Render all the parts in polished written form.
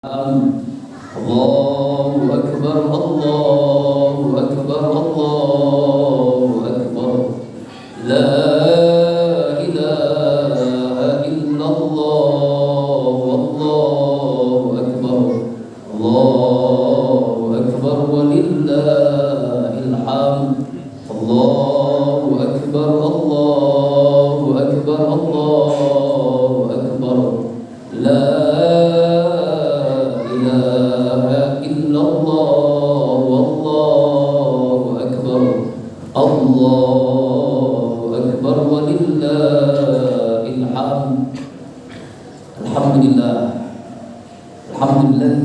Allahu Akbar, Allahu Akbar, Allahu Akbar. La ilaha illallah, Allahu Akbar, Allahu Akbar, walillahil hamd. Allahu Akbar, Allahu Akbar, Allahu Akbar. La Allahu Akbar walillahil hamd. Alhamdulillah. Alhamdulillah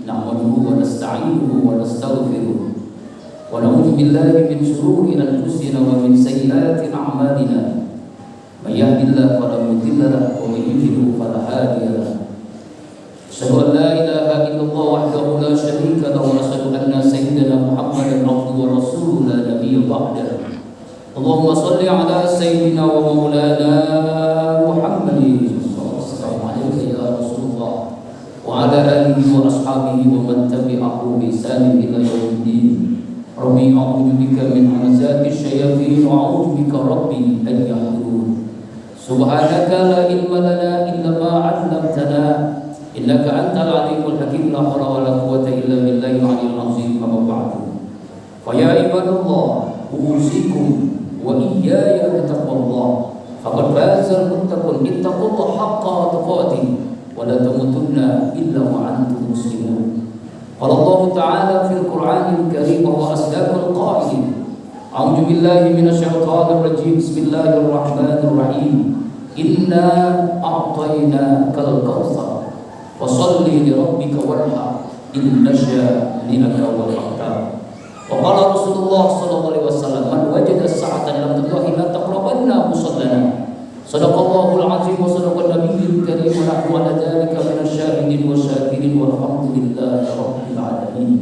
nahmaduhu wa nasta'inuhu wa nastaghfiruh wa na'udzu billahi min shururi anfusina wa min sayyiati a'malina. May yahdihillahu fala mudilla lahu wa may yudlil fala hadiya lahu. Asyhadu an la ilaha illallah wahdahu la syarika lahu wa asyhadu anna sayyidana Muhammadan abduhu wa rasuluhu la nabiyya ba'dahu. Allahumma shalli ala sayyidina wa maulana Muhammadin sallallahu alaihi ya Rasulullah wa ala alihi wa ashabihi wa man tabi'ahu bi ihsan ila yaumiddin. Rabbi a'udzu bika min hamazati syayatin wa a'udzu bika rabbi an yahdurun. Subhanaka la ilma lana illa ma 'allamtana innaka antal alimul hakim. La haula wa la quwwata illa billahi al-'aliyyil 'azim. Amma ba'du. Fa ya ibadallah, usikum wa iyaya bittaqwallah. Faqad fazal muttaqun, ittaqullaha haqqa tuqatih wa la tamutunna illa wa antum muslimun. Qala Allah Ta'ala fil Qur'anil Karim wa asdaqul qailin. A'udzu billahi minasy syaithanir rajim. Bismillahirrahmanir rahim. Inna a'tainakal kautsar fasalli li rabbika warham inna syani'aka wal abtar. Wa qala Rasulullah sallallahu alaihi wasallam, man wajada sa'atan lam tudahi la taqrabanna musallana. Sadaqallahul azim wa sadaqan nabiyyul karim wa nahnu ala dzalika minasyahidin wa syakirin walhamdulillahi rabbil alamin.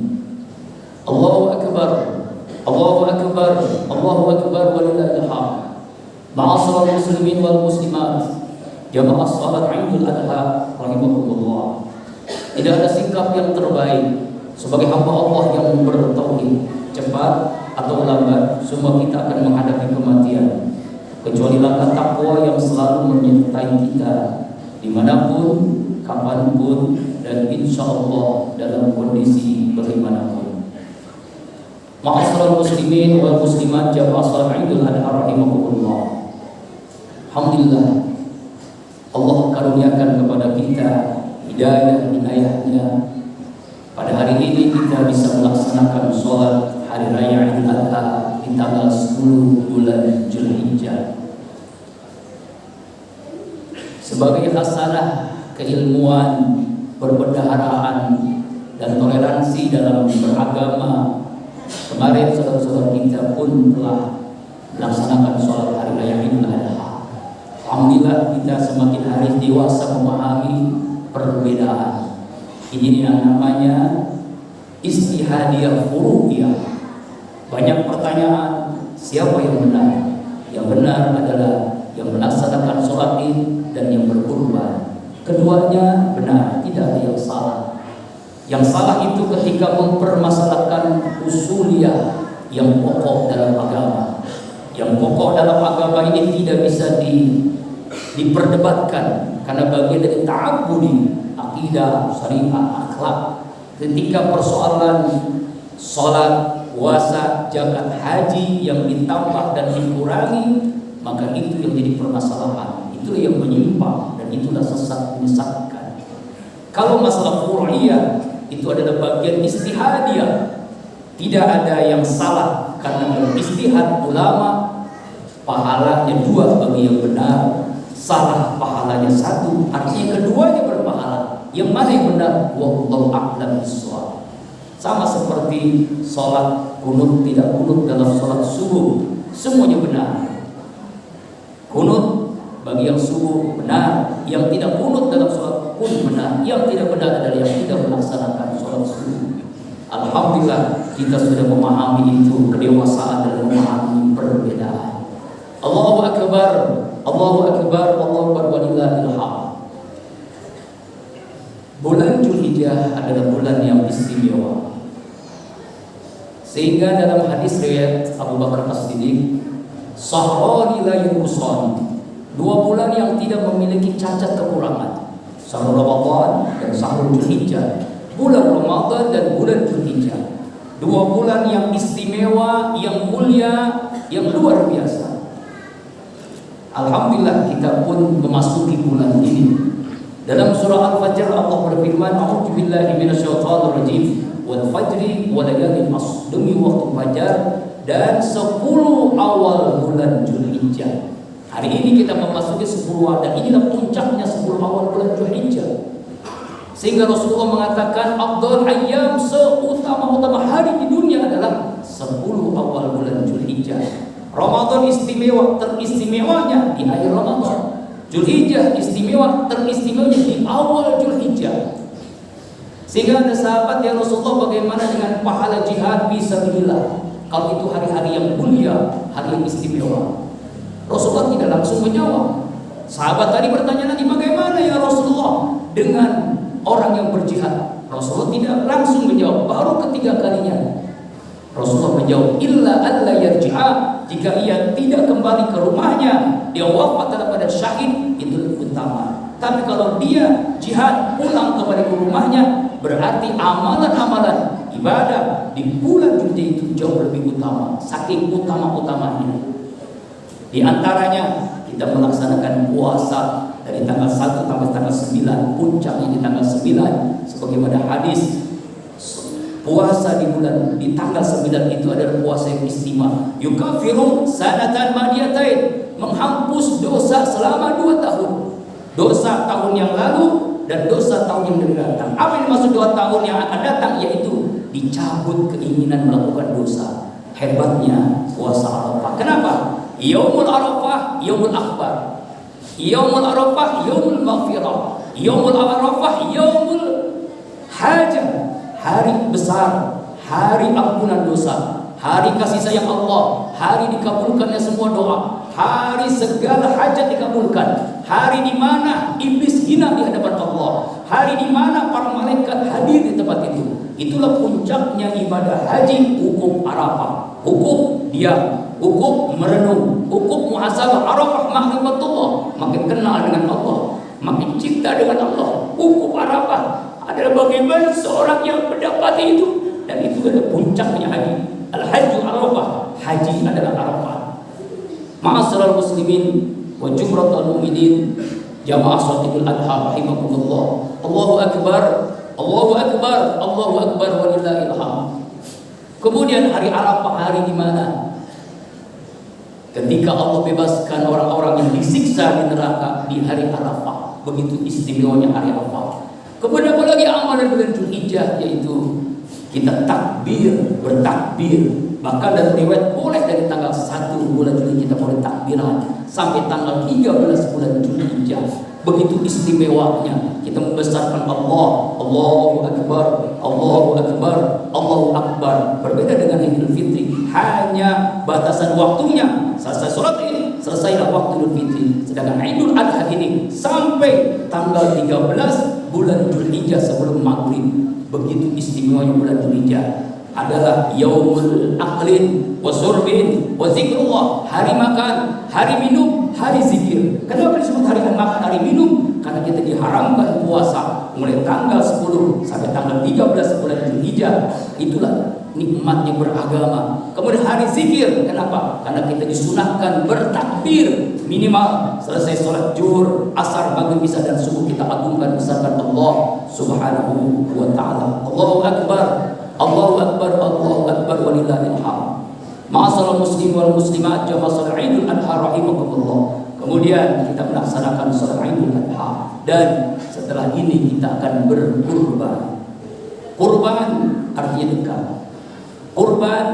Allahu akbar, Allahu akbar, Allahu akbar walillahil hamd. Ma'asyiral muslimin wal muslimat, jamaah salat Idul Adha rahimakumullah. Tidak ada sikap yang terbaik sebagai hamba Allah yang bertauhid. Cepat atau lambat, semua kita akan menghadapi kematian, kecuali langkah takwa yang selalu menyertai kita dimanapun, kapanpun, dan insya Allah dalam kondisi bagaimanapun. Ma'asyiral muslimin wal muslimat, jamaah salat Idul Adha rahimakumullah. Alhamdulillah, Allah karuniakan kepada kita hidayah inayahnya. Pada hari ini kita bisa melaksanakan sholat hari raya Idul Adha di tanggal 10 bulan Zulhijjah. Sebagai hasanah keilmuan, perbendaharaan, dan toleransi dalam beragama, kemarin saudara-saudara kita pun telah melaksanakan sholat hari raya Idul Adha. Alhamdulillah kita semakin hari dewasa memahami perbedaan. Ini yang namanya istihadiyah furu'iyah. Banyak pertanyaan, siapa yang benar? Yang benar adalah yang melaksanakan sholat Id dan yang berkurban. Keduanya benar, tidak ada yang salah. Yang salah itu ketika mempermasalahkan usuliyah yang pokok dalam agama. Yang pokok dalam agama ini tidak bisa diperdebatkan karena bagian dari ta'abbudi, akidah, syariat, akhlak. Ketika persoalan salat, puasa, zakat, haji yang ditambah dan dikurangi, maka itu yang jadi permasalahan, itu yang menyimpang dan itulah sesat menyesatkan. Kalau masalah furu'iyah itu adalah bagian istihadiyah, tidak ada yang salah karena beristihad ulama, pahalanya 2 bagi yang benar, salah pahalanya 1, artinya keduanya berpahala. Yang mana yang benar? Wallahu a'lam bishawab. Sama seperti sholat kunut tidak kunut dalam sholat subuh, semuanya benar. Kunut bagi yang subuh benar, yang tidak kunut dalam sholat pun benar. Yang tidak benar adalah yang tidak melaksanakan sholat subuh. Alhamdulillah kita sudah memahami itu, kedewasaan dalam memahami perbedaan. Allahu akbar, Allahu akbar, Allahu akbar walillahil hamd. Bulan Zulhijjah Dzulhijjah adalah bulan yang istimewa. Sehingga dalam hadis riwayat Abu Bakar As-Siddiq, sahrani la yunqusani, 2 bulan yang tidak memiliki cacat kekurangan, syahrul Ramadan dan syahrul Dzulhijjah, bulan Ramadan dan bulan Dzulhijjah, 2 bulan yang istimewa, yang mulia, yang luar biasa. Alhamdulillah kita pun memasuki bulan ini. Dalam surah Al-Fajr Allah berfirman, a'udzubillahi minasyaitonir rajim, wal fajri wa layalin ashr, demi waktu fajar dan 10 awal bulan Dzulhijjah. Hari ini kita memasuki 10 dan inilah puncaknya 10 awal bulan Dzulhijjah. Sehingga Rasulullah mengatakan afdal ayyam, seutama-utama hari di dunia adalah 10 awal bulan Dzulhijjah. Ramadan istimewa, teristimewanya di akhir Ramadan. Dzulhijjah istimewa, teristimewanya di awal Dzulhijjah. Sehingga ada sahabat ya Rasulullah, bagaimana dengan pahala jihad fisabilillah? Kalau itu hari-hari yang mulia, hari yang istimewa. Rasulullah tidak langsung menjawab. Sahabat tadi bertanya lagi, bagaimana ya Rasulullah dengan orang yang berjihad? Rasulullah tidak langsung menjawab. Baru ketiga kalinya Rasulullah menjawab, illa alla yarji'a, jika ia tidak kembali ke rumahnya, dia wafat daripada syahid, itu lebih utama. Tapi kalau dia jihad pulang kembali ke rumahnya, berarti amalan-amalan ibadah di bulan Dzulhijjah itu jauh lebih utama, saking utama-utamanya. Di antaranya kita melaksanakan puasa dari tanggal 1 sampai tanggal 9, puncaknya di tanggal 9, sebagaimana hadis. Puasa di tanggal 9 itu adalah puasa yang istimewa. Yukafiru sanatan madiyatain, menghapus dosa selama 2 tahun. Dosa tahun yang lalu dan dosa tahun yang datang. Apa yang dimaksud 2 tahun yang akan datang? Yaitu dicabut keinginan melakukan dosa. Hebatnya puasa Arafah. Kenapa? Yaumul Arafah, Yaumul Akbar. Yaumul Arafah, Yaumul Maghfirah. Yaumul Arafah, Yaumul Hajah, hari besar, hari ampunan dosa, hari kasih sayang Allah, hari dikabulkannya semua doa, hari segala hajat dikabulkan, hari di mana iblis hina di hadapan Allah, hari di mana para malaikat hadir di tempat itu. Itulah puncaknya ibadah haji, hukum Arafah, hukum diam, hukum merenung, hukum muhasabah. Arafah ma'rifatullah, makin kenal dengan Allah, makin cinta dengan Allah. Hukum Arafah adalah bagaimana seorang yang mendapati itu, dan itu adalah puncaknya haji. Al-hajju Arafah, haji adalah Arafah. Ma'asyiral muslimin wa jumratul mu'minin, jamaah salatul adha rahimakumullah. Allahu akbar, Allahu akbar, Allahu akbar walillahil hamd. Kemudian hari Arafah, hari di mana ketika Allah bebaskan orang-orang yang disiksa di neraka di hari Arafah. Begitu istimewanya hari Arafah. Kemudian apa lagi amalan bulan Dzulhijjah, yaitu kita takbir, bertakbir. Bahkan dalam riwayat boleh dari tanggal 1 bulan Dzulhijjah kita boleh takbiran sampai tanggal 13 bulan Dzulhijjah. Begitu istimewanya kita membesarkan Allah. Allahu akbar, Allahu akbar, Allahu akbar. Berbeda dengan Idul Fitri, hanya batasan waktunya selesai sholat ini, selesailah waktu Idul Fitri. Sedangkan Idul Adha ini sampai tanggal 13 bulan Dzulhijjah sebelum maghrib. Begitu istimewanya bulan Dzulhijjah adalah yaumul aklin wa surbin wa zikrullah, hari makan, hari minum, hari zikir. Kenapa disebut hari makan, hari minum? Karena kita diharamkan puasa mulai tanggal 10 sampai tanggal 13 bulan Dzulhijjah. Itulah nikmatnya beragama. Kemudian hari zikir, kenapa? Karena kita disunahkan bertakbir minimal selesai sholat zuhur, asar, maghrib, isya dan subuh, kita agungkan besarkan Allah Subhanahu wa taala. Allahu akbar, Allahu akbar, Allahu akbar walillahil hamd. Ma'asyiral muslimin wal muslimat, jamaah salat Idul Adha rahimakumullah. Kemudian kita melaksanakan salat Idul Adha dan setelah ini kita akan berkurban. Kurban artinya dekat. Kurban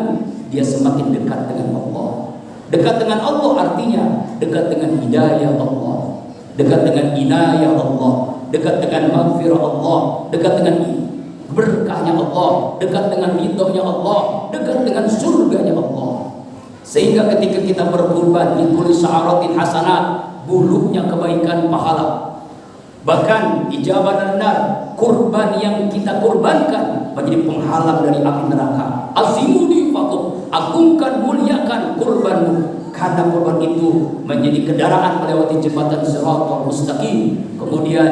dia semakin dekat dengan Allah. Dekat dengan Allah artinya dekat dengan hidayah Allah, dekat dengan inayah Allah, dekat dengan maghfirah Allah, dekat dengan berkahnya Allah, dekat dengan ridhonya Allah, dekat dengan surganya Allah. Sehingga ketika kita berkurban, likulli sya'aratin hasanat, bulunya kebaikan pahala. Bahkan ijabah dan nar, kurban yang kita kurbankan menjadi penghalang dari api neraka. Azimuni faqum, agungkan, muliakan kurbanmu, karena kurban itu menjadi kendaraan melewati jembatan Shiratal Mustaqim. Kemudian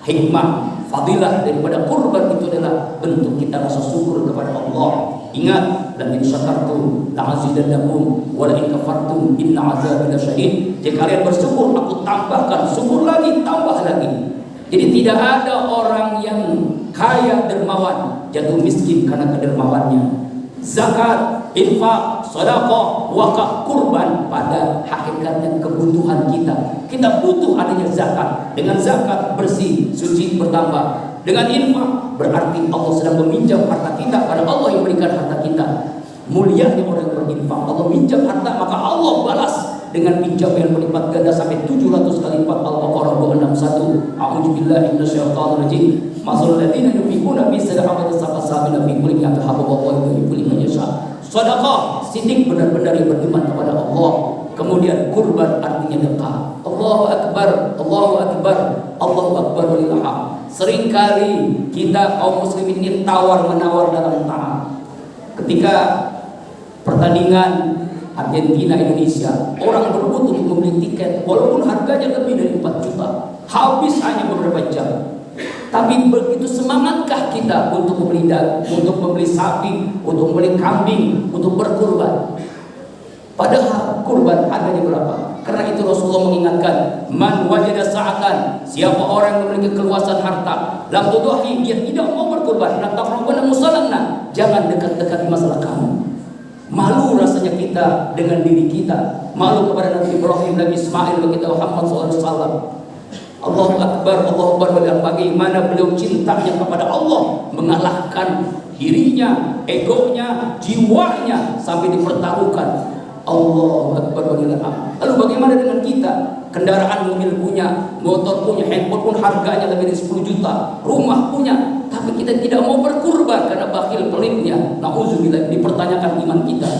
hikmah, fadilah daripada kurban itu adalah bentuk kita rasa syukur kepada Allah. Ingat, la in syakartum la azidannakum wa la in kafartum inna azabi lasyadid. Jika kalian bersyukur, aku tambahkan, syukur lagi, tambah lagi. Jadi tidak ada orang yang kaya dermawan jatuh miskin karena kedermawannya. Zakat, infak, sedekah, wakaf, kurban pada hakikatnya kebutuhan kita. Kita butuh adanya zakat. Dengan zakat bersih, suci bertambah. Dengan infak berarti Allah sedang meminjam harta kita pada Allah yang berikan harta kita. Mulianya orang yang berinfak. Allah minjam harta, maka Allah balas dengan pinjam yang berlipat ganda sampai 700 kali lipat. Al-Baqarah 261. A'udzubillahi minasyaitonir rajim. Masalul ladzina yunfiquna fi sadaqati sababina fi kulli yawmin haqqallahu yuhibbu liman yasha. Sedekah sidik benar-benar yang beriman kepada Allah. Kemudian kurban artinya dekat. Allahu akbar, Allahu akbar, Allahu akbar walillahil hamd. Seringkali kita kaum muslimin ini tawar-menawar dalam taat. Ketika pertandingan Argentina Indonesia, orang berebut untuk membeli tiket walaupun harganya lebih dari 4 juta, habis hanya beberapa jam. Tapi begitu semangatkah kita untuk membeli untuk membeli sapi, untuk membeli kambing, untuk berkurban? Padahal kurban harganya berapa? Karena itu Rasulullah mengingatkan, man wajada sa'atan, siapa orang yang memiliki keluasan harta, lam tudahi, dia tidak mau berkurban, la taqrabuna musallamna, jangan dekat-dekat masalah kamu. Malu rasanya kita dengan diri kita, malu kepada Nabi Ibrahim, Nabi Ismail, Nabi kita Muhammad SAW. Allahu akbar, Allahu akbar. Bagaimana beliau cintanya kepada Allah mengalahkan dirinya, egonya, jiwanya sampai dipertaruhkan. Allahu akbar. Lalu bagaimana dengan kita? Kendaraan mobil punya, motor punya, handphone pun harganya lebih dari 10 juta, rumah punya, tapi kita tidak mau berkurban karena bakhil pelitnya. Nauzubillah, dipertanyakan iman kita.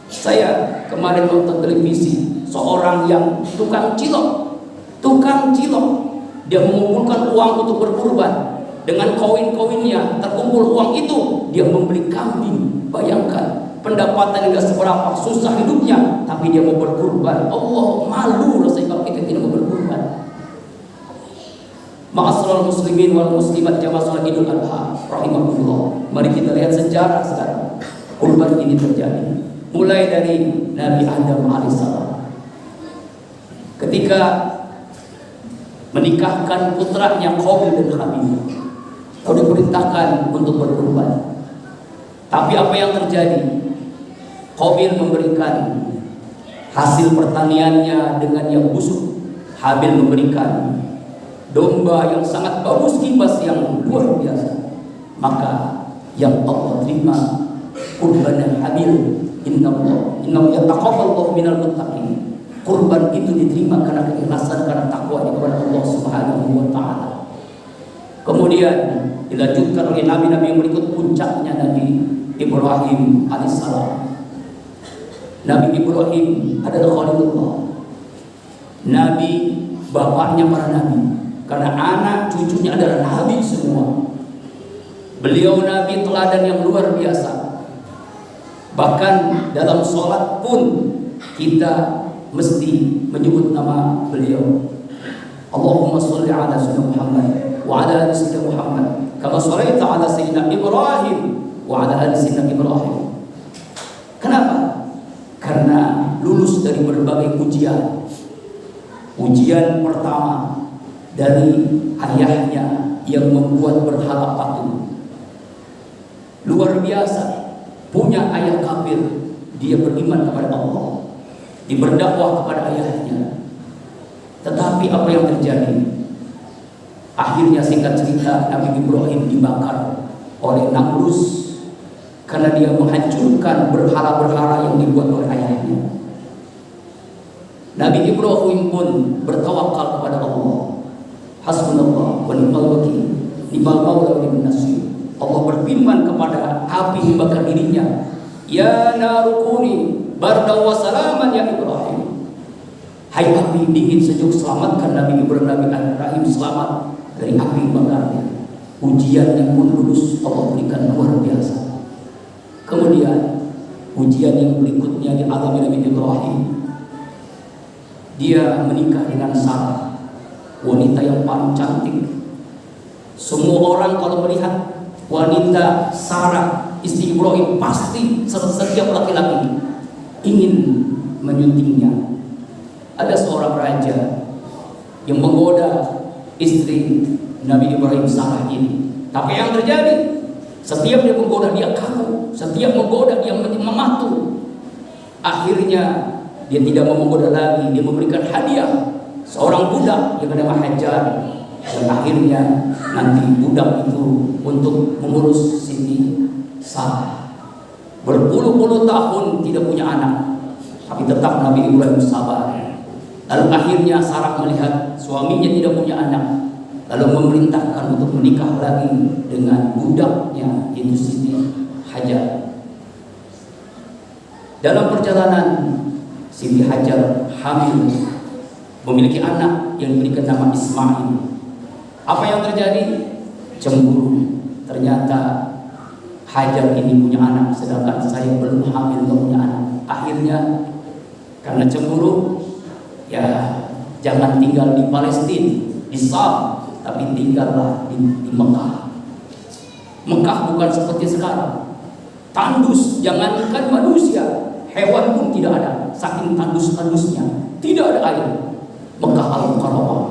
Saya kemarin nonton televisi, seorang yang tukang cilok, dia mengumpulkan uang untuk berkurban. Dengan koin-koinnya terkumpul uang itu, dia membeli kambing. Bayangkan, pendapatan enggak seberapa, susah hidupnya, tapi dia mau berkurban. Allah malu rasanya kalau kita tidak mau berkurban. Ma'asyiral muslimin wal muslimat jamaah salat Idul Adha rahimahullah. Mari kita lihat sejarah sekarang kurban ini terjadi. Mulai dari Nabi Adam alaihissalam, ketika menikahkan putranya Qabil dan Habil, kau diperintahkan untuk berkurban. Tapi apa yang terjadi? Qabil memberikan hasil pertaniannya dengan yang busuk. Habil memberikan domba yang sangat bagus, kibas yang luar biasa. Maka yang Allah terima kurban Habil. Innallaha yataqabbalu minal muttaqin. Kurban itu diterima karena keikhlasan, karena takwanya kepada Allah Subhanahu wa taala. Kemudian dilanjutkan oleh nabi-nabi yang berikut, puncaknya Nabi Ibrahim alaihissalam. Nabi Ibrahim adalah Khalilullah, nabi, bapaknya para nabi, karena anak cucunya adalah nabi semua. Beliau nabi teladan yang luar biasa. Bahkan dalam sholat pun kita mesti menyebut nama beliau. Allahumma sholli ala sayyidina Muhammad wa ala ali sayyidina Muhammad kama shallaita ala sayyidina Ibrahim wa ala ali sayyidina Ibrahim. Kenapa? Karena lulus dari berbagai ujian. Ujian pertama dari ayahnya yang membuat berhala patung. Luar biasa. Punya ayah kafir, dia beriman kepada Allah, diberdakwah kepada ayahnya. Tetapi apa yang terjadi? Akhirnya singkat cerita, Nabi Ibrahim dibakar oleh Namrus karena dia menghancurkan berhala-berhala yang dibuat oleh ayahnya. Nabi Ibrahim pun bertawakal kepada Allah. Hasbunallah wa ni'mal wakil, ni'mal maula wa ni'man nasir. Allah berfirman kepada api yang bakar dirinya, ya narukuni barda wa salaman ya Ibrahim. Hai api dingin sejuk, selamatkan Nabi Ibrahim selamat dari api bakarnya. Ujiannya pun lulus, Allah berikan luar biasa. Kemudian ujian yang berikutnya dialami Nabi Ibrahim. Dia menikah dengan Sarah, wanita yang paling cantik. Semua orang kalau melihat wanita Sarah, istri Ibrahim, pasti setiap laki-laki ingin menyuntingnya. Ada seorang raja yang menggoda istri Nabi Ibrahim, Sarah ini. Tapi yang terjadi, setiap dia menggoda dia kaku, setiap menggoda dia mematuh. Akhirnya dia tidak mau menggoda lagi, dia memberikan hadiah seorang budak yang bernama Hajar. Dan akhirnya nanti budak itu untuk mengurus Siti Sarah. Berpuluh-puluh tahun tidak punya anak, tapi tetap Nabi Ibrahim sabar. Lalu akhirnya Sarah melihat suaminya tidak punya anak, lalu memerintahkan untuk menikah lagi dengan budaknya, yaitu Siti Hajar. Dalam perjalanan Siti Hajar hamil, memiliki anak yang diberikan nama Ismail. Apa yang terjadi? Cemburu. Ternyata Hajar ini punya anak, sedangkan saya belum hamil, belum punya anak. Akhirnya karena cemburu, ya jangan tinggal di Palestina, di Sam, tapi tinggallah di Mekah. Mekah bukan seperti sekarang, tandus, jangankan manusia, hewan pun tidak ada, saking tandus-tandusnya, tidak ada air. Mekah Al-Mukarramah,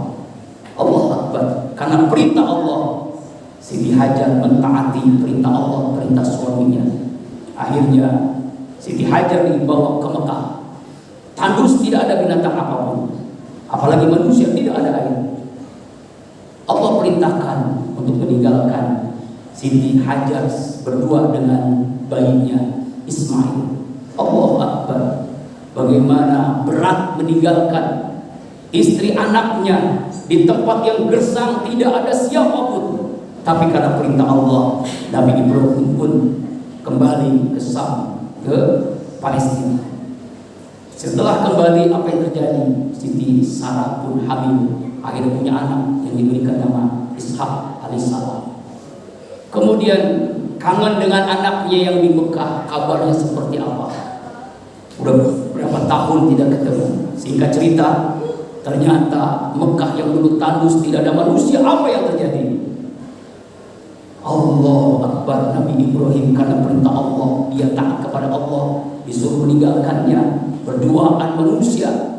Allah Akbar, karena perintah Allah. Siti Hajar mentaati perintah Allah, perintah suaminya. Akhirnya Siti Hajar dibawa ke Mekah. Tandus, tidak ada binatang apapun, apalagi manusia, tidak ada air. Allah perintahkan untuk meninggalkan Siti Hajar berdua dengan bayinya Ismail. Allah Akbar, bagaimana berat meninggalkan istri anaknya di tempat yang gersang, tidak ada siapapun. Tapi karena perintah Allah, Nabi Ibrahim pun kembali ke Sam, ke Palestina. Setelah kembali, apa yang terjadi? Siti Sarah pun hamil, akhirnya punya anak yang diberikan nama Ishak alaihissalam. Kemudian kangen dengan anaknya yang di Mekah, kabarnya seperti apa? Udah berapa tahun tidak ketemu. Singkat cerita, ternyata Mekah yang dulu tandus, tidak ada manusia. Apa yang terjadi? Allah Akbar, Nabi Ibrahim karena perintah Allah, dia taat kepada Allah, disuruh meninggalkannya, berduaan manusia.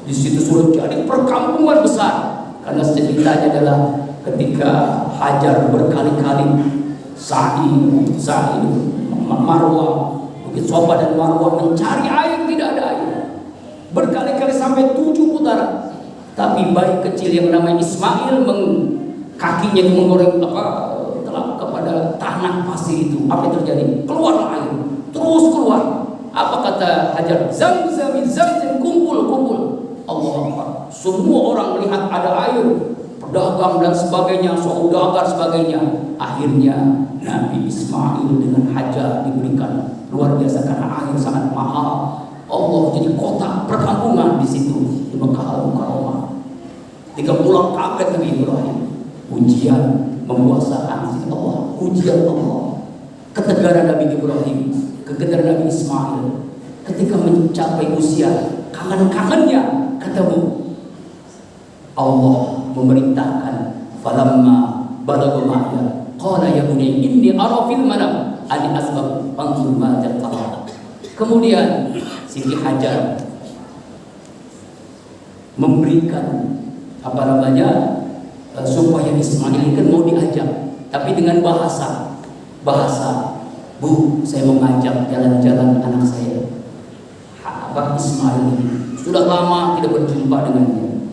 Di situ sudah jadi perkampungan besar. Karena ceritanya adalah ketika Hajar berkali-kali sa'i, Marwah, Bukit Sofa dan Marwah mencari air, tidak ada air. Berkali-kali sampai 7 putaran. Tapi bayi kecil yang namanya Ismail, kakinya itu menggoreng kepada tanah pasir itu. Apa yang terjadi? Keluar air, terus keluar. Apa kata Hajar? Zam-zam, kumpul. Allah Akbar. Semua orang melihat ada air, pedagang dan sebagainya, saudagar sebagainya. Akhirnya Nabi Ismail dengan Hajar diberikan luar biasa karena air sangat mahal. Allah jadi kota perkampungan di situ, di Mekah Al-Mukarramah. 3 bulan kaget Nabi Ibrahim. Ujian membuasakan Allah, ujian Allah, ketegaran Nabi Ibrahim, ketegaran Nabi Ismail. Ketika mencapai usia kangen-kangennya ketemu, Allah memerintahkan, falamma balagha ma'ya qala ya bunayya inni ara fil manam an asbab fanzur ma tara. Kemudian Siti Hajar memberikan supaya Ismail ini kan mau diajak, tapi dengan bahasa, Bu, saya mau ngajak jalan-jalan anak saya, Ismail ini. Sudah lama tidak berjumpa dengannya,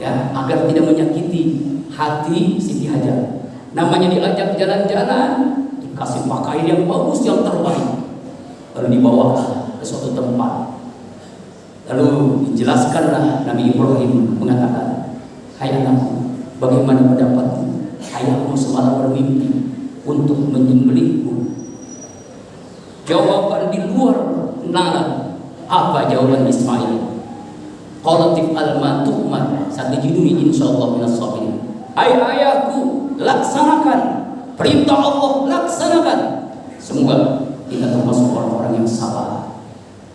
ya, agar tidak menyakiti hati Siti Hajar. Namanya diajak jalan-jalan, dikasih pakaian yang bagus, yang terbaik, lalu dibawa ke suatu tempat. Lalu dijelaskanlah, Nabi Ibrahim mengatakan, hai anakku, bagaimana pendapatmu? Ayahmu semalam bermimpi untuk menyembelihmu. Jawaban di luar nalar. Apa jawaban Ismail? Qalatif al-matu'man satajiduni insyaallah minas sabirin. Hai ayahku, laksanakan. Perintah Allah, laksanakan. Semoga kita termasuk orang-orang yang sabar.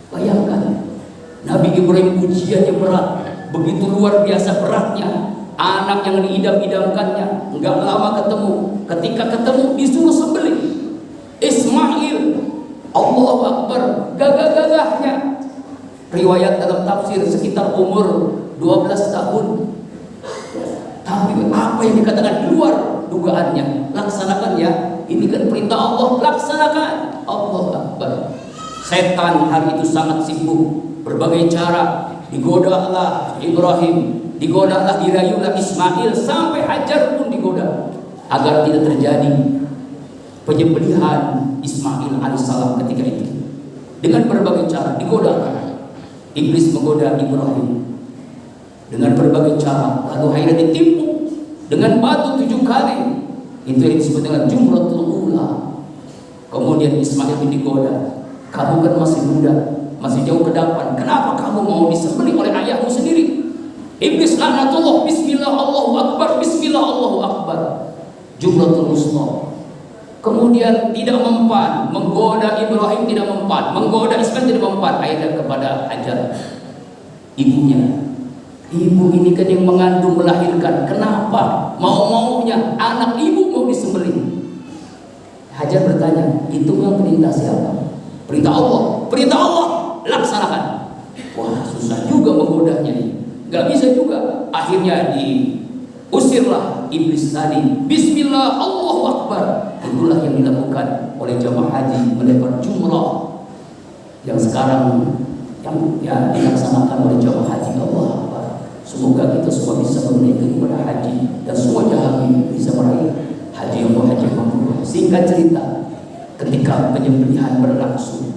Bayangkan, Nabi Ibrahim ujiannya berat, begitu luar biasa beratnya. Anak yang diidam-idamkannya, enggak lama ketemu. Ketika ketemu disuruh sembelih Ismail. Allahu Akbar, gagah-gagahnya. Riwayat dalam tafsir sekitar umur 12 tahun. Tapi apa yang dikatakan di luar dugaannya, laksanakan ya. Ini kan perintah Allah, laksanakan. Allahu Akbar. Setan hari itu sangat sibuk, berbagai cara digodalah Ibrahim, digodalah, dirayulah Ismail, sampai Hajar pun digoda agar tidak terjadi penyembelihan Ismail alaihissalam ketika itu. Dengan berbagai cara digodakan. Iblis menggoda Ibrahim dengan berbagai cara, lalu akhirnya ditipu dengan batu 7 kali. Itu yang disebut dengan Jumratul Ula. Kemudian Ismail bin digoda, kamu kan masih muda, masih jauh ke depan, kenapa kamu mau disembelih oleh ayahmu sendiri? Iblis laknatullah, bismillah Allahu Akbar, bismillah Allahu Akbar. Jumratul Wusta. Kemudian tidak mempan, menggoda Ibrahim tidak mempan, menggoda Ismail tidak mempan. Akhirnya kepada Hajar, ibunya. Ibu ini kan yang mengandung, melahirkan. Kenapa mau-maunya anak ibu mau disembelih? Hajar bertanya, itu yang perintah siapa? Perintah Allah. Perintah Allah, laksanakan. Wah, susah juga menggodanya ini. Gak bisa juga. Akhirnya diusirlah iblis tadi. Bismillah Allahu Akbar. Itulah yang dilakukan oleh jamaah haji, melempar jumrah yang sekarang yang dilaksanakan oleh jamaah haji. Allah Akbar. Semoga kita semua bisa menunaikan ibadah haji dan semua jamaah bisa meraih haji yang mabrur. Singkat cerita, ketika penyembelihan berlangsung,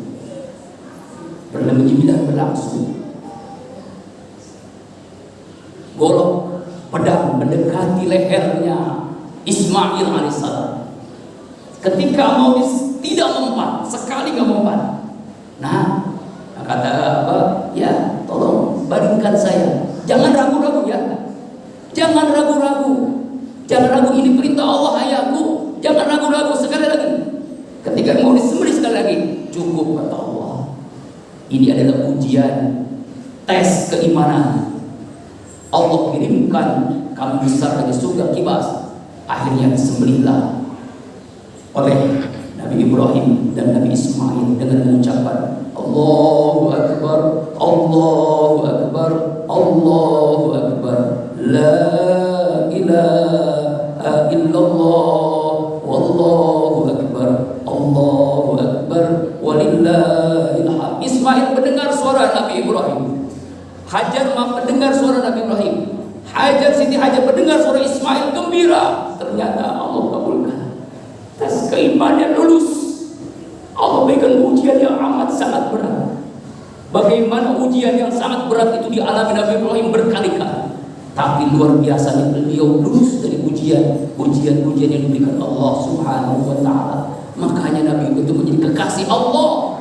golok pedang mendekati lehernya Ismail alaihissalam. Ketika mau tidak mempan, sekali nggak mempan. Nah, kata apa? Ya, tolong baringkan saya. Jangan ragu-ragu ya. Jangan ragu-ragu. Jangan ragu, ini perintah Allah ayahku. Jangan ragu-ragu. Sekali lagi. Ketika mau disembelih sekali lagi, cukup kata Allah. Ini adalah ujian, tes keimanan. Allah kirimkan kami besar dari surga kibas. Akhirnya disembelihlah oleh Nabi Ibrahim dan Nabi Ismail dengan mengucapkan Allahu Akbar, Allahu Akbar, Allahu Akbar, La ilaha illallah, Wallahu Akbar, Allahu Akbar, walillahil hamd. Ismail mendengar suara Nabi Ibrahim, Hajar mendengar suara Nabi Ibrahim, Siti Hajar mendengar suara Ismail, gembira. Ternyata Allah kabulkan tes keimanan, lulus. Allah berikan ujian yang amat sangat berat. Bagaimana ujian yang sangat berat itu dialami Nabi Ibrahim berkali-kali, tapi luar biasanya beliau lulus dari ujian yang diberikan Allah Subhanahu wa Ta'ala. Makanya Nabi itu menjadi kekasih Allah,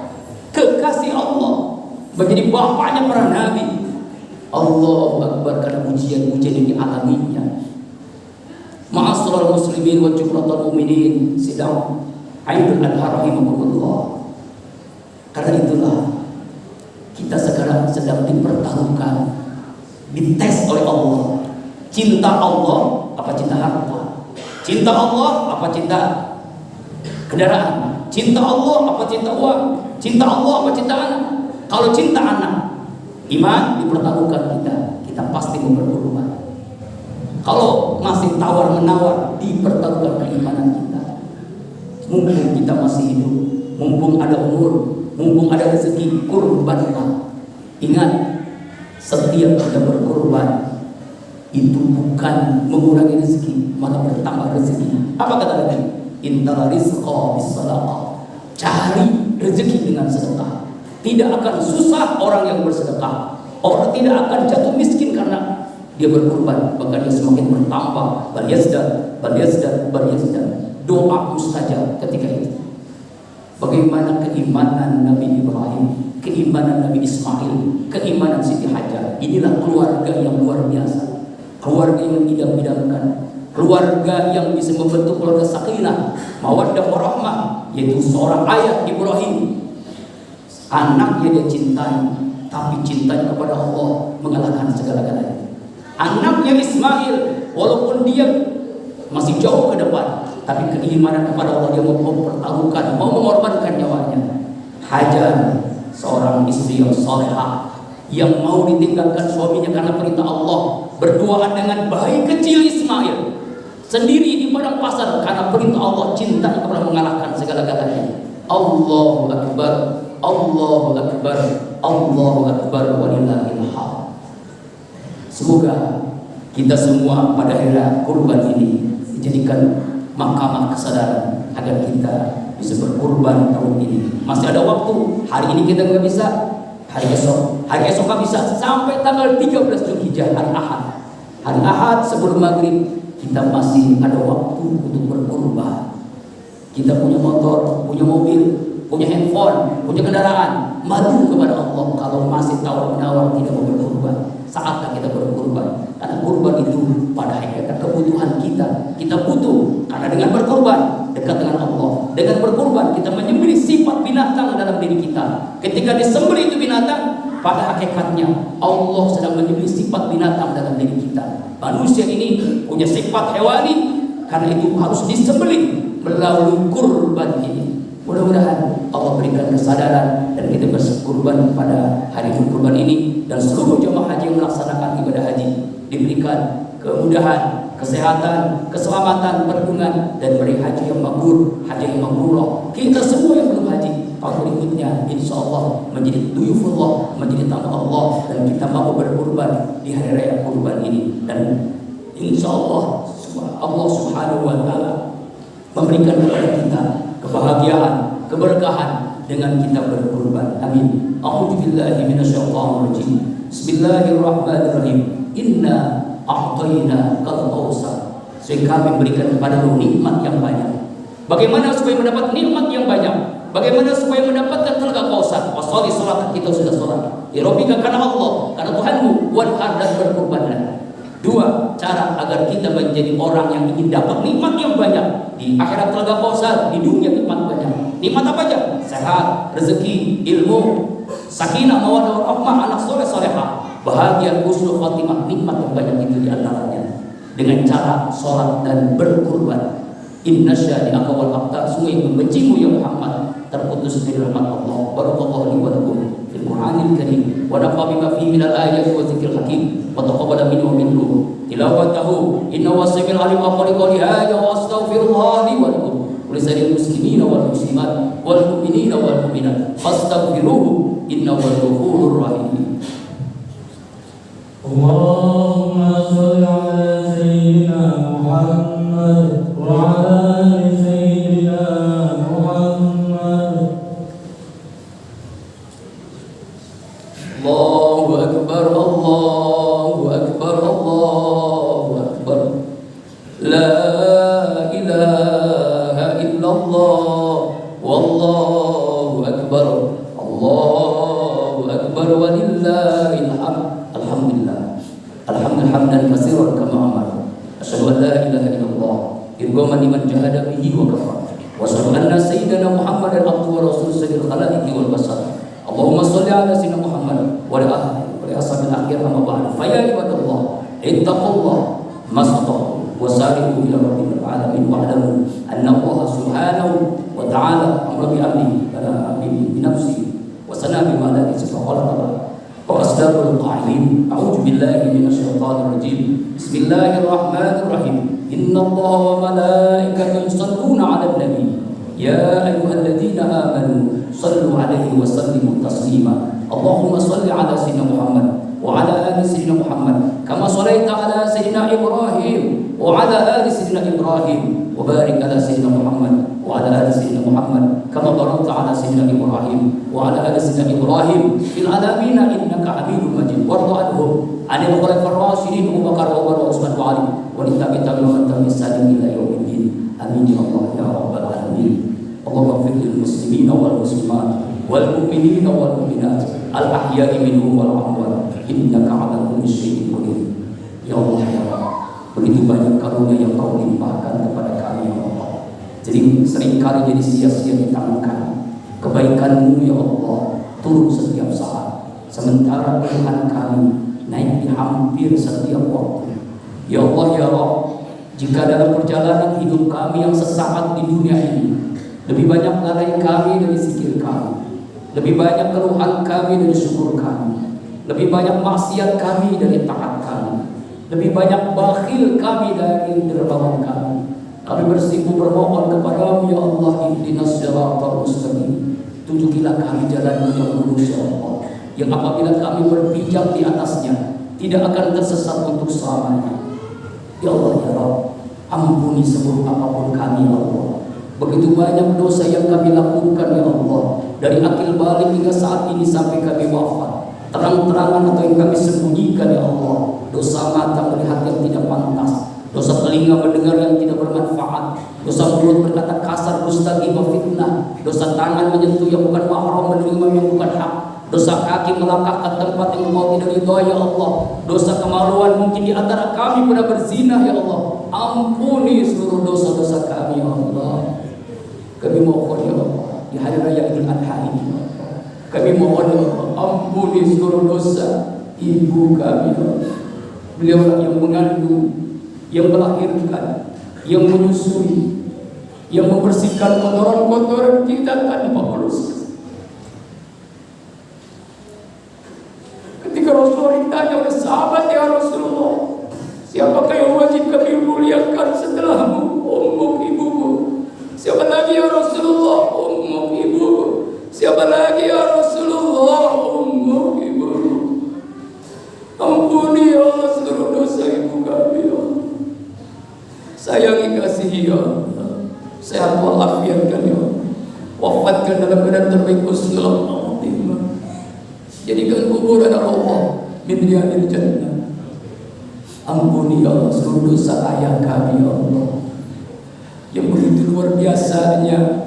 menjadi bapaknya para nabi. Allahu Akbar, karena ujian-ujian yang dialaminya. Ma'asyiral muslimin wa jumlatul mu'minin, sidang Aidul Adha rahimakumullah. Karena itulah kita sekarang sedang dipertaruhkan, dites oleh Allah. Cinta Allah apa cinta harta? Cinta Allah apa cinta kendaraan? Cinta Allah apa cinta uang? Cinta Allah apa cinta anak? Kalau cinta anak, iman dipertaruhkan, kita pasti berkorban. Kalau masih tawar-menawar, dipertaruhkan keimanan kita. Mumpung kita masih hidup, mumpung ada umur, mumpung ada rezeki, kurbanlah. Ingat, setiap kita berkorban itu bukan mengurangi rezeki, malah bertambah rezeki. Apa kata Nabi? Intala rizqa bis-sadaqah. Cari rezeki dengan sedekah. Tidak akan susah orang yang bersedekah. Orang tidak akan jatuh miskin karena dia berkorban, bahkan dia semakin bertambah. Bal yazdad. Doa mustajab ketika itu. Bagaimana keimanan Nabi Ibrahim, keimanan Nabi Ismail, keimanan Siti Hajar. Inilah keluarga yang luar biasa, keluarga yang idam-idamkan, keluarga yang bisa membentuk keluarga sakinah, mawaddah warahmah, yaitu seorang ayah Ibrahim. Anaknya dia cintai, tapi cintanya kepada Allah mengalahkan segala-galanya. Anaknya Ismail, walaupun dia masih jauh ke depan, tapi keimanan kepada Allah dia mau mempertaruhkan, mau mengorbankan nyawanya. Hajar, seorang istri yang salehah, yang mau ditinggalkan suaminya karena perintah Allah, berduaan dengan bayi kecil Ismail sendiri di padang pasar karena perintah Allah, cinta kepada mengalahkan segala-galanya. Allahu Akbar, Allahu Akbar, Allahu Akbar, walillahil hamd. Semoga kita semua pada hari kurban ini dijadikan mahkamah kesadaran agar kita bisa berkurban tahun ini. Masih ada waktu. Hari ini kita nggak bisa, hari esok nggak bisa, sampai tanggal 13 Zulhijjah, hari Ahad. Hari Ahad sebelum maghrib kita masih ada waktu untuk berkurban. Kita punya motor, punya mobil, punya handphone, punya kendaraan, maju kepada Allah. Kalau masih tawar-menawar tidak mau berkurban, saatnya kita berkurban. Karena kurban itu pada hakikat kebutuhan kita. Kita butuh, karena dengan berkurban dekat dengan Allah. Dengan berkurban kita menyembelih sifat binatang dalam diri kita. Ketika disembelih itu binatang, pada hakikatnya Allah sedang menyembelih sifat binatang dalam diri kita. Manusia ini punya sifat hewani, karena itu harus disembelih melalui kurban ini. Mudah-mudahan Allah berikan kesadaran dan kita berkurban pada hari kurban ini, dan seluruh jemaah haji yang melaksanakan ibadah haji diberikan kemudahan, kesehatan, keselamatan, perlindungan, dan beri haji yang mabrur, haji yang mabrurah. Kita semua yang belum haji tahun berikutnya insya Allah menjadi duyufullah, menjadi tamu Allah, dan kita mau berkurban di hari raya kurban ini. Dan insya Allah Allah Subhanahu wa Ta'ala memberikan kepada kita kebahagiaan, keberkahan dengan kita berkurban. Amin. A'udzubillahi minasyaitonir rajim. Bismillahirrahmanirrahim. Inna a'tayna kal kautsar. Sehingga kami berikan kepadamu nikmat yang banyak. Bagaimana supaya mendapat nikmat yang banyak? Bagaimana supaya mendapatkan telaga Kautsar? Washolli salat, kita sudah salat. Ya Rabbika, karena Allah, karena Tuhanmu, wanhar, dan berkurbanlah. Dua cara agar kita menjadi orang yang ingin dapat nikmat yang banyak di akhirat telaga Kautsar, di dunia nikmat banyak. Nikmat apa aja? Sehat, rezeki, ilmu, sakinah, mawaddah warahmah, anak soleh solehah, bahagia, husnul khotimah. Nikmat yang banyak itu diantaranya dengan cara sholat dan berkurban. Inna syani'aka wal abtar, semua yang membencimu ya Muhammad terputus dari rahmat Allah. Barakallahu li wa lakum fil Qur'anil Karim wa nafa'a bima fihi minal ayati wa dzikril hakim wa taqabbala minni wa minkum tilawatahu innahu was-sami'ul 'alim. Aqulu qawli hadza wa astaghfirullah li wa lakum wa lisa'iril muslimina wal muslimat wal mu'minina wal mu'minat fastaghfiruhu innahu huwal ghafurur rahim. Allahumma shalli 'ala sayyidina Muhammad wa 'ala ali sayyidina Muhammad. Allahu akbar, Allahu akbar, Allahu akbar. La ilaha illallah, wallahu akbar, Allahu akbar, walillahil hamd. Alhamdulillah, alhamdulillah hamdan katsiran kama amara. Asyhadu an la ilaha illallah irghaman liman jahada bihi wa kafara. Wa asyhadu anna sayyidana Muhammadan abduhu wa rasuluhu sayyidil khalaiqi wal bashar. Allahumma shalli ala sayyidina Muhammad wa ala alihi wa ashabil akhir amma ba'd. Fa ya ibadallah ittaqullah mastata'tum wa sari'u ila rabbil alamin wa alamu anna Allah subhanahu wa ta'ala amra bi amri bi nafsi wa sana bi malaikatihi fa qala وأصدق القائلين أعوذ بالله من الشيطان الرجيم بسم الله الرحمن الرحيم إن الله وملائكته يصلون على النبي يا أيها الذين آمنوا صلوا عليه وسلموا تسليما اللهم صل على سيدنا محمد وعلى آل سيدنا محمد كما صليت على سيدنا إبراهيم وعلى آل سيدنا إبراهيم وبارك على سيدنا محمد وعلى آل سيدنا محمد كما باركت على سيدنا إبراهيم وعلى آل سيدنا إبراهيم في العالمين إنك حميد مجيد وارض عنهم عن الخلفاء الراشدين أبو بكر وعمر وعثمان وعلي وللتابعين ومن تبعهم بإحسان إلى يوم الدين آمين يا الله يا رب العالمين. اللهم اغفر للمسلمين والمسلمات والمؤمنين والمؤمنات الأحياء منهم والأموات إنك على كل شيء قدير. يا الله يا رب Begitu banyak karunia yang Kau limpahkan kepada kami ya Allah. Jadi seringkali jadi sia-sia di tangan kami. Kebaikan-Mu ya Allah turun setiap saat, sementara keluhan kami naik di hampir setiap waktu. Ya Allah ya Rabb, jika dalam perjalanan hidup kami yang sesaat di dunia ini lebih banyak lalai kami dari zikir kami, lebih banyak keluhan kami dari syukur kami, lebih banyak maksiat kami dari taat kami, lebih banyak bakhil kami dari dermawan kami, kami bersimpuh bermohon kepada-Mu ya Allah, ihdinas siratal mustaqim. Tunjukilah kami jalan-Mu yang lurus ya Allah, yang apabila kami berpijak di atasnya tidak akan tersesat untuk selamanya. Ya Allah ya Rabb, ampuni seburuk apapun kami ya Allah. Begitu banyak dosa yang kami lakukan ya Allah, dari akil balik hingga saat ini sampai kami wafat. Terang-terangan atau yang kami sembunyikan ya Allah. Dosa mata melihat yang tidak pantas, dosa telinga mendengar yang tidak bermanfaat, dosa mulut berkata kasar, dusta, ghibah, fitnah, dosa tangan menyentuh yang bukan mahram, menerima yang bukan hak, dosa kaki melangkah ke tempat yang Kau tidak ridhoi ya Allah, dosa kemaluan mungkin di antara kami pernah berzina ya Allah. Ampuni seluruh dosa-dosa kami ya Allah. Kami mohon ya Allah di hari raya Idul Adha ini ya Allah, kami mohon ya Allah, ampuni seluruh dosa ibu kami ya Allah. Beliau yang mengandung, yang melahirkan, yang menyusui, yang membersihkan kotoran-kotoran kita tanpa proses. Ketika Rasulullah ditanya oleh sahabat, ya Rasulullah, siapakah yang wajib kami muliakan setelahmu? Ummuk, ibumu. Siapa lagi ya Rasulullah? Ummuk, ibumu. Siapa lagi ya Rasulullah? Ummuk, ibumu. Ampuni ya Allah seluruh dosa ibu kami ya Allah. Sayangi, kasihi ya Allah. Sehat walafiatkan ya Allah. Wafatkan dalam keadaan terbaik husnul khatimah. Jadikan kuburan Allah min riyadil jannah. Ampuni ya Allah seluruh dosa ayah kami ya Allah, yang begitu luar biasanya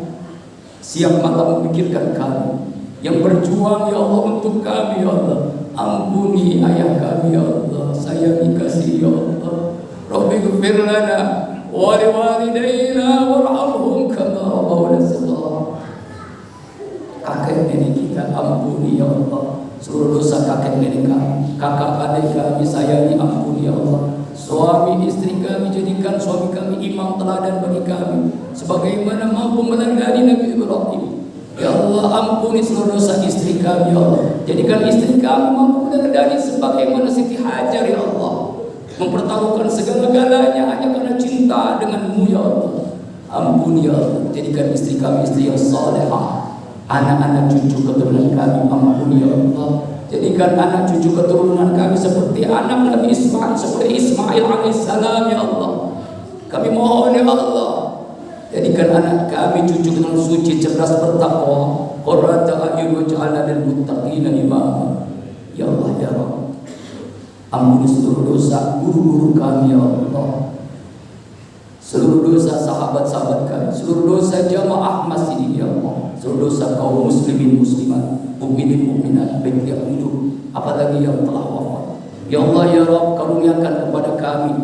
siang malam memikirkan kami, yang berjuang ya Allah untuk kami ya Allah. Ampuni ayah kami ya Allah. Sayangi, kasih ya Allah. Rabbi ghfir lana wa liwalidayna warhamhum kama rabbawna shaghira. Kakek nenek kita ampuni ya Allah. Seluruh dosa kakek nenek kami, kakak adik kami sayangi, ampuni ya Allah. Suami istri kami, jadikan suami kami imam teladan bagi kami, sebagaimana mampu meneladani Nabi Ibrahim. Ya Allah, ampuni seluruh dosa istri kami ya Allah. Jadikan istri kami mampu meneladani sebagaimana Siti Hajar ya Allah, mempertaruhkan segala-galanya hanya karena cinta denganmu ya Allah. Ampuni ya Allah, jadikan istri kami istri yang salehah, anak-anak cucu keturunan kami ampuni ya Allah. Jadikan anak cucu keturunan kami seperti anak Nabi Ismail, seperti Ismail alaihissalam ya Allah. Kami mohon ya Allah, jadikan anak kami cucu keturunan suci, cerdas, bertakwa. Qurrata a'yun waj'alna lil muttaqina imama. Ya Allah ya Rabb, ampuni seluruh dosa guru-guru kami ya Allah, seluruh dosa sahabat-sahabat kami, seluruh dosa jamaah masjid ini ya Allah, seluruh dosa kaum muslimin muslimat, mukminin mukminat, baik yang hidup apalagi yang telah wafat. Ya Allah ya Rabb, karuniakan kepada kami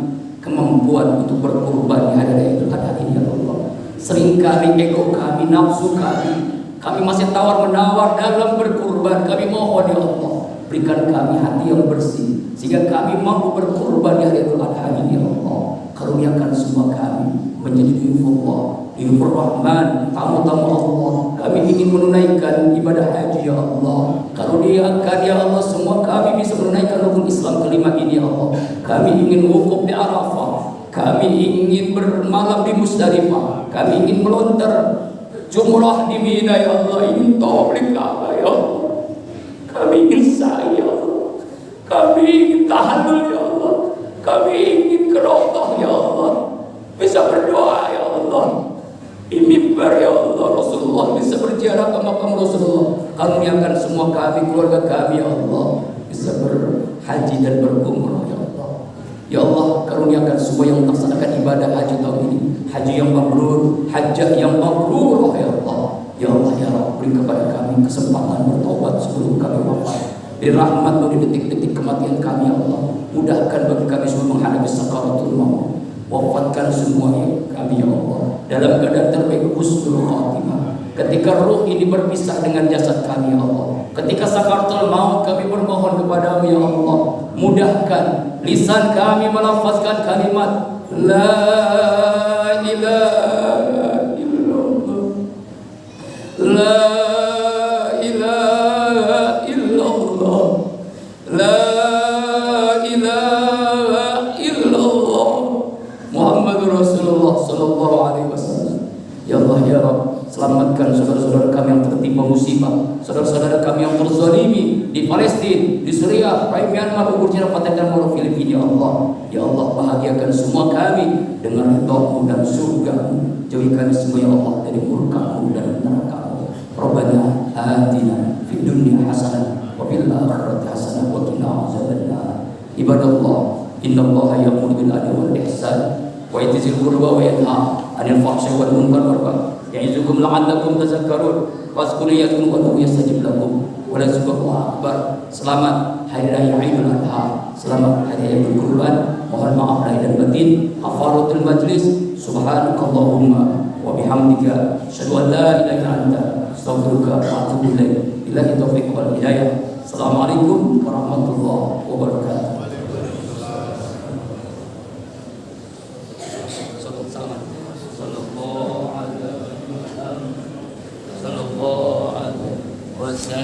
kemampuan untuk berkorban di hari raya Idul Adha ini ya Allah. Seringkali ego kami, nafsu kami masih tawar-menawar dalam berkorban. Kami mohon ya Allah, berikan kami hati yang bersih sehingga kami mampu berkorban di hari Idul Adha ini ya Allah. Karuniakan semua kami menjadi dhuyufullah, dhuyufur rahman, tamu-tamu Allah. Kami ingin menunaikan ibadah haji ya Allah. Karuniakan ya Allah semua kami bisa menunaikan rukun Islam kelima ini ya Allah. Kami ingin wukuf di Arafah, kami ingin bermalam di Musdalifah, kami ingin melontar jumrah di Mina ya Allah, ingin tawaf di Ka'bah ya Allah. Kami ingin sa'i ya Allah, kami ingin tahallul ya Allah, kami ingin ke Raudhah ya Allah, bisa berdoa ya Allah di mimbar ya Allah, Rasulullah bisa berziarah ke makam Rasulullah. Karuniakan semua kami, keluarga kami ya Allah, bisa berhaji dan berumrah ya Allah. Ya Allah, karuniakan semua yang melaksanakan ibadah haji tahun ini, haji yang mabrur, hajjah yang mabrur ya Allah. Ya Allah ya Rabb, beri kepada kami kesempatan bertobat sebelum kami wafat. Beri rahmat di detik-detik kematian kami ya Allah. Mudahkan bagi kami semua menghadapi sakaratul maut. Wafatkan semua kami ya Allah dalam keadaan terbaik, husnul khatimah. Ketika ruh ini berpisah dengan jasad kami ya Allah, ketika sakaratul maut kami bermohon kepadamu ya Allah, mudahkan lisan kami melafazkan kalimat la ilaha illallah, la ilaha illallah, la ilaha illallah Muhammadur Rasulullah sallallahu alaihi wasallam. Ya Allah ya Rabb, selamatkan saudara-saudara kami yang tertimpa musibah, saudara-saudara kami yang terzalimi di Palestina, di Suriah, di Myanmar, Burkina Faso dan Filipina ya Allah. Ya Allah, bahagiakan semua kami dengan ridha-Mu dan surga-Mu. Jauhi kami semua ya Allah dari murka-Mu dan neraka-Mu. Rabbana atina fid dunya hasanah wa fil akhirati hasanah wa qina azabannar. Ibadallah, innallaha ya'muru bil adli wal ihsan wa yatazil qurba wa yanha 'anil fahsya'i wal munkar wal baghi ya'izukum la'allakum tadhakkarun. Fazkuruni yadhkurkum yastajib lakum wa la subhanallahi akbar. Selamat Hari Raya Idul Adha, selamat Hari Raya Idul Kurban. Mohon maaf lahir dan batin. Kafaratul majlis. Subhanakallahumma wa bihamdika asyhadu an la ilaha illa anta astaghfiruka wa atubu ilaik. Billahi taufiq wal hidayah. Assalamualaikum warahmatullahi wabarakatuh. Sallallahu alaihi wasallam.